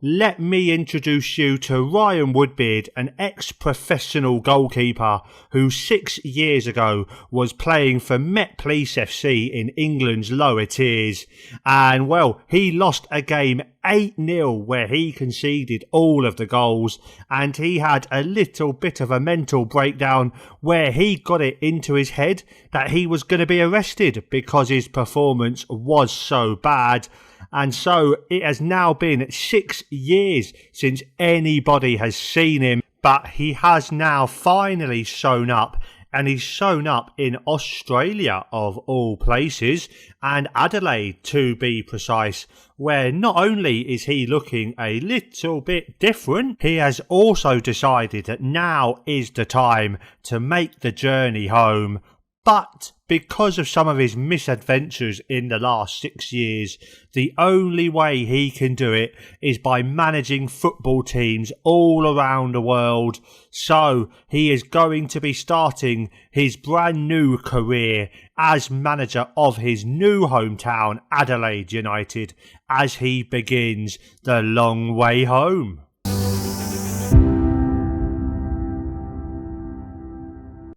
let me introduce you to Ryan Woodbeard, an ex-professional goalkeeper who 6 years ago was playing for Met Police FC in England's lower tiers. And well, he lost a game 8-0 where he conceded all of the goals, and he had a little bit of a mental breakdown where he got it into his head that he was going to be arrested because his performance was so bad. And so it has now been 6 years since anybody has seen him, but he has now finally shown up, and he's shown up in Australia of all places, and Adelaide to be precise, where not only is he looking a little bit different, he has also decided that now is the time to make the journey home. But because of some of his misadventures in the last 6 years, the only way he can do it is by managing football teams all around the world. So he is going to be starting his brand new career as manager of his new hometown, Adelaide United, as he begins the long way home.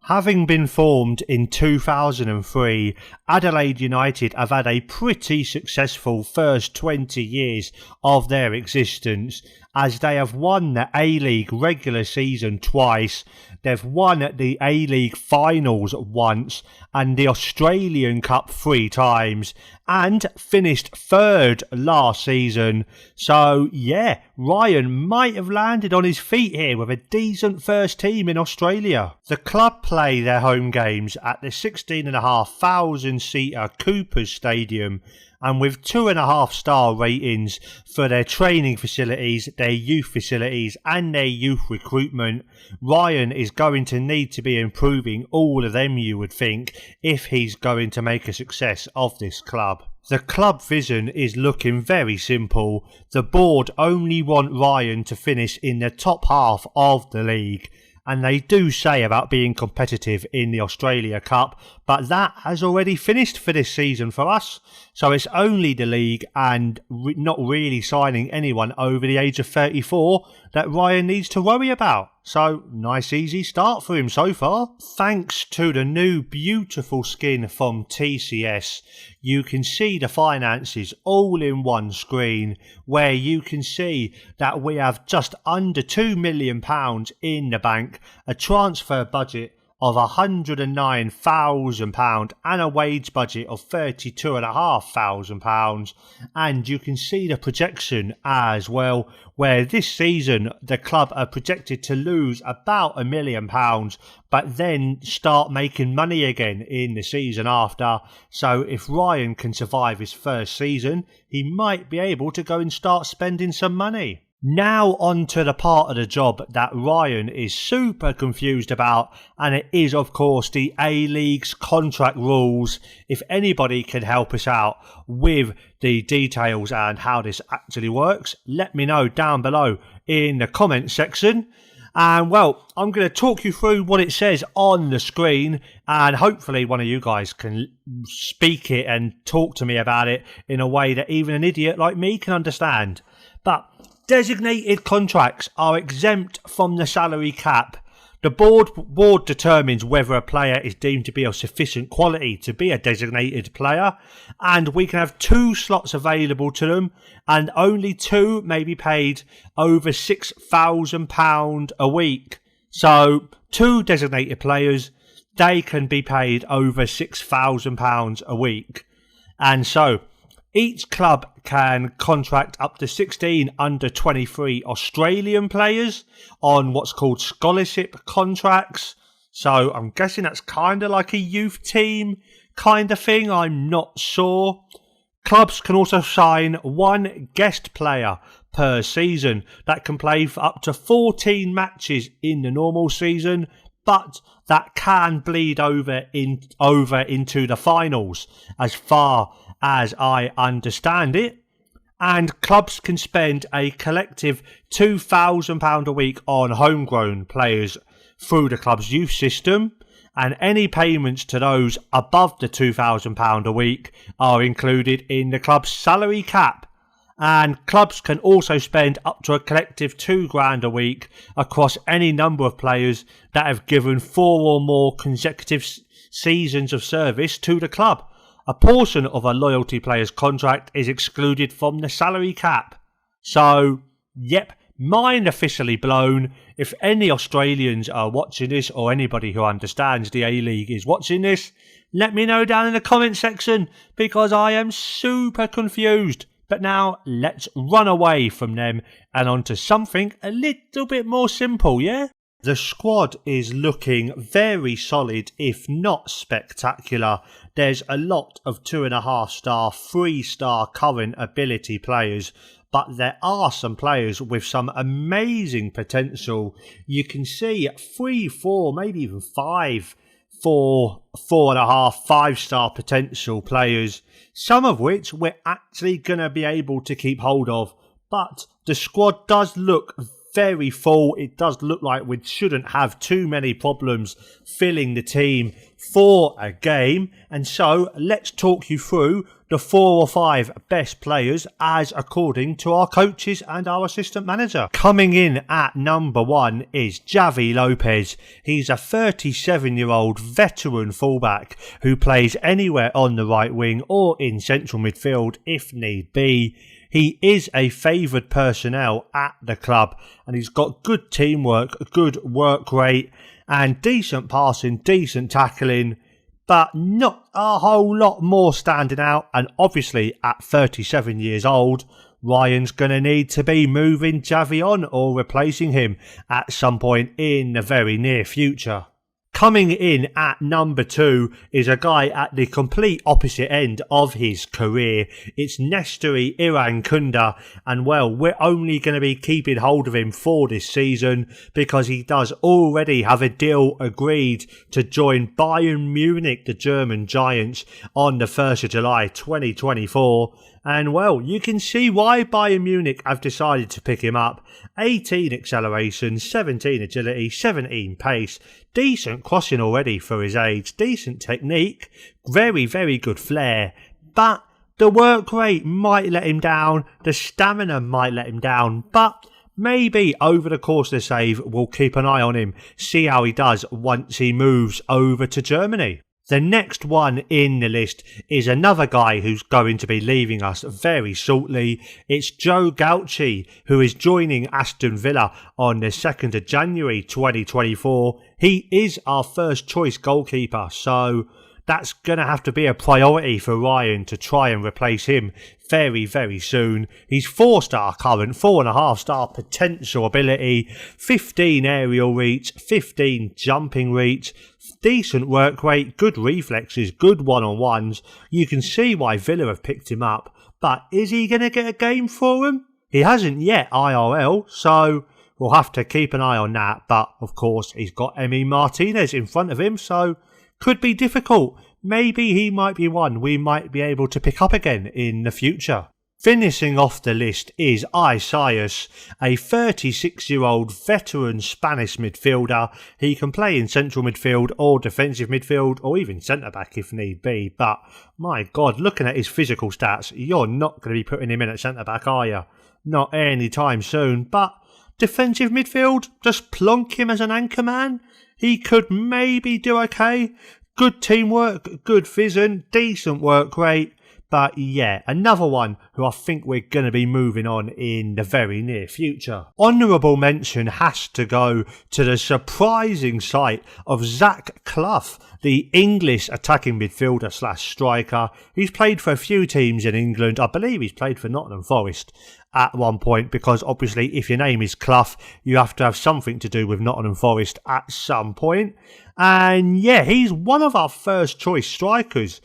Having been formed in 2003, Adelaide United have had a pretty successful first 20 years of their existence, as they have won the A-League regular season twice, they've won the A-League finals once, and the Australian Cup 3 times, and finished third last season. So yeah, Ryan might have landed on his feet here with a decent first team in Australia. The club play their home games at the 16,500 seater Coopers Stadium, and with 2.5 star ratings for their training facilities, their youth facilities and their youth recruitment, Ryan is going to need to be improving all of them, you would think, if he's going to make a success of this club. The club vision is looking very simple. The board only want Ryan to finish in the top half of the league, and they do say about being competitive in the Australia Cup, but that has already finished for this season for us. So it's only the league and not really signing anyone over the age of 34 that Ryan needs to worry about. So nice easy start for him so far. Thanks to the new beautiful skin from TCS, you can see the finances all in one screen, where you can see that we have just under £2 million in the bank, a transfer budget of £109,000 and a wage budget of £32,500, and you can see the projection as well, where this season the club are projected to lose about £1 million, but then start making money again in the season after. So if Ryan can survive his first season, he might be able to go and start spending some money. Now on to the part of the job that Ryan is super confused about, and it is of course the A-League's contract rules. If anybody can help us out with the details and how this actually works, let me know down below in the comment section. And well, I'm going to talk you through what it says on the screen, and hopefully one of you guys can speak it and talk to me about it in a way that even an idiot like me can understand. But designated contracts are exempt from the salary cap. The board determines whether a player is deemed to be of sufficient quality to be a designated player, and we can have 2 slots available to them, and only 2 may be paid over £6,000 a week. So 2 designated players, they can be paid over £6,000 a week. And so each club can contract up to 16 under-23 Australian players on what's called scholarship contracts. So I'm guessing that's kind of like a youth team kind of thing. I'm not sure. Clubs can also sign 1 guest player per season that can play for up to 14 matches in the normal season, but that can bleed over into the finals, as far as I understand it. And clubs can spend a collective £2,000 a week on homegrown players through the club's youth system, and any payments to those above the £2,000 a week are included in the club's salary cap. And clubs can also spend up to a collective £2,000 a week across any number of players that have given 4 or more consecutive seasons of service to the club. A portion of a loyalty player's contract is excluded from the salary cap. So, yep, mind officially blown. If any Australians are watching this, or anybody who understands the A-League is watching this, let me know down in the comment section, because I am super confused. But now, let's run away from them and onto something a little bit more simple, yeah? The squad is looking very solid, if not spectacular. There's a lot of 2.5-star, 3-star current ability players, but there are some players with some amazing potential. You can see 3, 4, maybe even 5, 4, 4.5, 5-star potential players, some of which we're actually going to be able to keep hold of. But the squad does look very full. It does look like we shouldn't have too many problems filling the team for a game. And so let's talk you through the 4 or 5 best players as according to our coaches and our assistant manager. Coming in at number 1 is Javi Lopez. He's a 37-year-old veteran fullback who plays anywhere on the right wing or in central midfield if need be. He is a favoured personnel at the club, and he's got good teamwork, good work rate, and decent passing, decent tackling, but not a whole lot more standing out. And obviously at 37 years old, Ryan's going to need to be moving Javi on or replacing him at some point in the very near future. Coming in at number 2 is a guy at the complete opposite end of his career. It's Nestori Irankunda, and well, we're only going to be keeping hold of him for this season because he does already have a deal agreed to join Bayern Munich, the German Giants, on the 1st of July 2024. And well, you can see why Bayern Munich have decided to pick him up. 18 acceleration, 17 agility, 17 pace, decent crossing already for his age, decent technique, very, very good flair. But the work rate might let him down, the stamina might let him down, but maybe over the course of the save, we'll keep an eye on him, see how he does once he moves over to Germany. The next one in the list is another guy who's going to be leaving us very shortly. It's Joe Gauci, who is joining Aston Villa on the 2nd of January 2024. He is our first choice goalkeeper, so that's going to have to be a priority for Ryan to try and replace him very, very soon. He's 4-star current, 4.5-star potential ability, 15 aerial reach, 15 jumping reach, decent work rate, good reflexes, good one-on-ones. You can see why Villa have picked him up, but is he going to get a game for him? He hasn't yet IRL, so we'll have to keep an eye on that. But of course, he's got Emi Martinez in front of him, so could be difficult. Maybe he might be one we might be able to pick up again in the future. Finishing off the list is Isaias, a 36-year-old veteran Spanish midfielder. He can play in central midfield or defensive midfield or even centre-back if need be. But my God, looking at his physical stats, you're not going to be putting him in at centre-back, are you? Not anytime soon. But defensive midfield, just plonk him as an anchor man. He could maybe do okay. Good teamwork, good vision, decent work rate. But yeah, another one who I think we're going to be moving on in the very near future. Honourable mention has to go to the surprising sight of Zach Clough, the English attacking midfielder / striker. He's played for a few teams in England. I believe he's played for Nottingham Forest at one point, because obviously if your name is Clough, you have to have something to do with Nottingham Forest at some point. And yeah, he's one of our first choice strikers,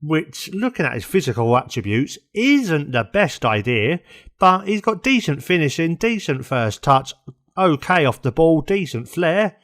which, looking at his physical attributes, isn't the best idea, but he's got decent finishing, decent first touch, okay off the ball, decent flair.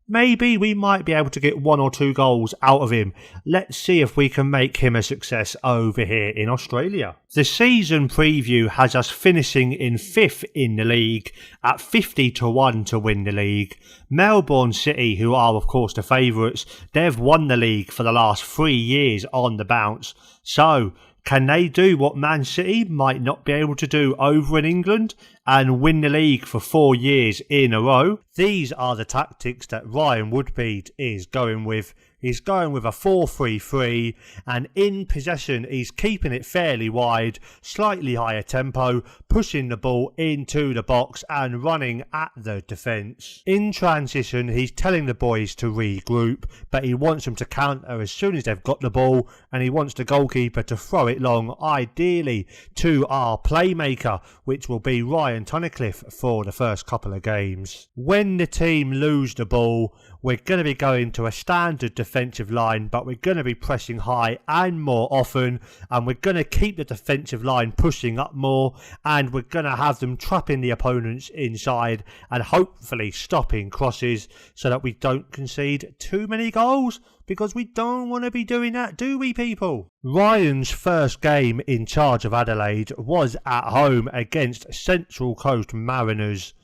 Maybe we might be able to get 1 or 2 goals out of him. Let's see if we can make him a success over here in Australia. The season preview has us finishing in 5th in the league at 50-1 to win the league. Melbourne City, who are of course the favourites, they've won the league for the last 3 years on the bounce. So Can they do what Man City might not be able to do over in England and win the league for 4 years in a row? These are the tactics that Ryan Woodbeed is going with. He's going with a 4-3-3, and in possession he's keeping it fairly wide, slightly higher tempo, pushing the ball into the box and running at the defence. In transition he's telling the boys to regroup, but he wants them to counter as soon as they've got the ball, and he wants the goalkeeper to throw it long, ideally to our playmaker, which will be Ryan Tunnicliffe for the first couple of games. When the team lose the ball, we're going to be going to a standard defensive line, but we're going to be pressing high and more often, and we're going to keep the defensive line pushing up more, and we're going to have them trapping the opponents inside and hopefully stopping crosses so that we don't concede too many goals, because we don't want to be doing that, do we, people? Ryan's first game in charge of Adelaide was at home against Central Coast Mariners.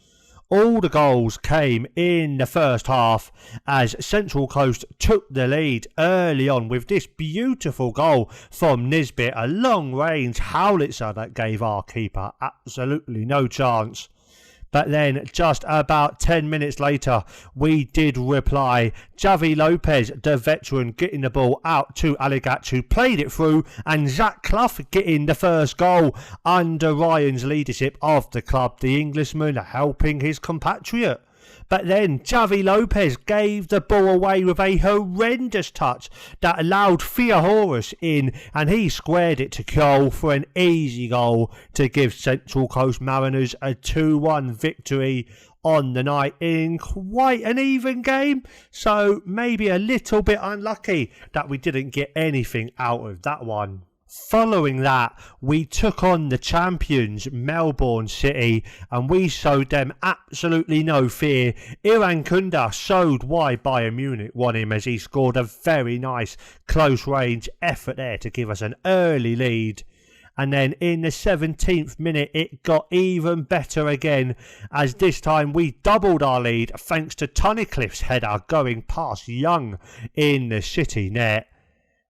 All the goals came in the first half as Central Coast took the lead early on with this beautiful goal from Nisbet, a long-range howitzer that gave our keeper absolutely no chance. But then just about 10 minutes later, we did reply. Javi Lopez, the veteran, getting the ball out to Aligat, who played it through, and Zach Clough getting the first goal under Ryan's leadership of the club, the Englishman helping his compatriot. But then Javi Lopez gave the ball away with a horrendous touch that allowed Fiahorus in, and he squared it to goal for an easy goal to give Central Coast Mariners a 2-1 victory on the night in quite an even game. So maybe a little bit unlucky that we didn't get anything out of that one. Following that, we took on the champions, Melbourne City, and we showed them absolutely no fear. Iran Kunda showed why Bayern Munich won him, as he scored a very nice close-range effort there to give us an early lead. And then in the 17th minute, it got even better again, as this time we doubled our lead thanks to Tunnicliffe's header going past Young in the City net.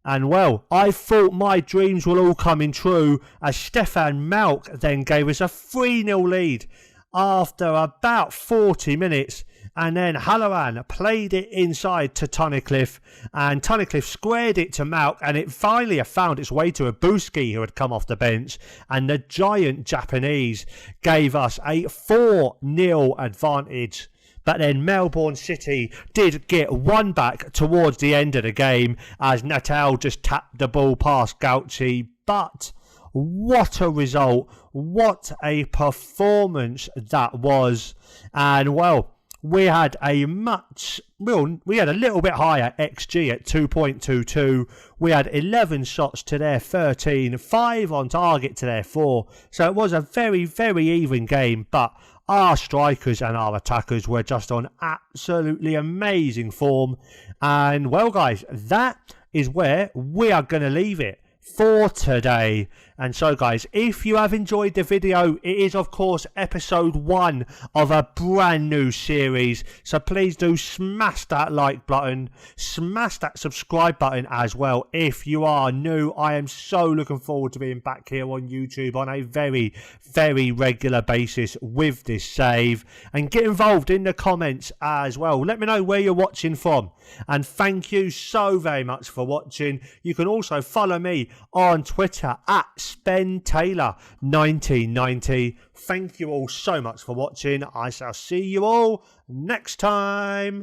And well, I thought my dreams were all coming true, as Stefan Malk then gave us a 3-0 lead after about 40 minutes. And then Halloran played it inside to Tunnicliffe, and Tunnicliffe squared it to Malk, and it finally found its way to Ibuski, who had come off the bench, and the giant Japanese gave us a 4-0 advantage. But then Melbourne City did get one back towards the end of the game, as Natal just tapped the ball past Gauchi. But what a result, what a performance that was. And well, we had a little bit higher XG at 2.22. We had 11 shots to their 13, 5 on target to their 4. So it was a very, very even game, but our strikers and our attackers were just on absolutely amazing form. And well, guys, that is where we are going to leave it for today. And so, guys, if you have enjoyed the video, it is of course episode 1 of a brand new series, so please do smash that like button, smash that subscribe button as well if you are new. I am so looking forward to being back here on YouTube on a very, very regular basis with this save, and get involved in the comments as well. Let me know where you're watching from, and thank you so very much for watching. You can also follow me on Twitter at SpenTaylor1990. Thank you all so much for watching. I shall see you all next time.